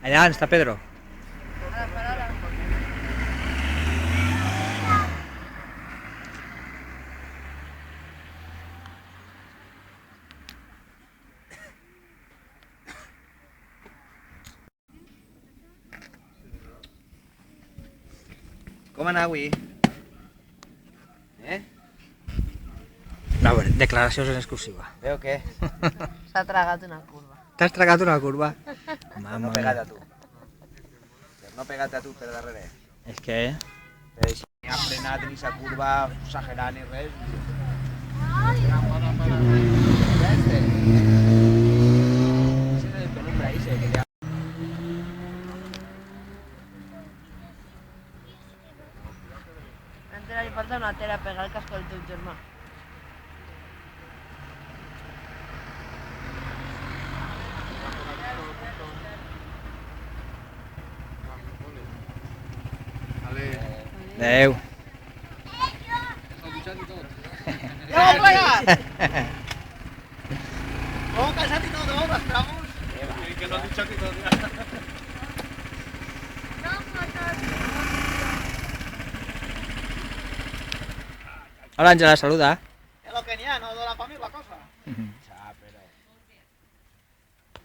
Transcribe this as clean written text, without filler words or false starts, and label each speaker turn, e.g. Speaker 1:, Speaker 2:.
Speaker 1: Allà està Pedro.
Speaker 2: Com anar avui?
Speaker 1: No, a veure, declaracions en exclusiva.
Speaker 2: Veo què?
Speaker 3: S'ha tragat una curva.
Speaker 1: T'has tragat una curva?
Speaker 2: No pegat a tu. No pegat a tu per darrere.
Speaker 1: És que...
Speaker 2: Però si ni ha frenat ni s'ha curva exagerat ni res. Este. Ese es el penumbra ese que ya...
Speaker 3: Encara li falta una tela a pegar el casco del teu germà.
Speaker 1: Adéu.
Speaker 2: ¡Ja ho plegat! ¡Oh, cansat i tot, oh, les tramos! Que no has dicho que tot ya.
Speaker 1: Hola, Àngela, saluda.
Speaker 2: Es lo que n'hi ha, no dona pa mi la cosa.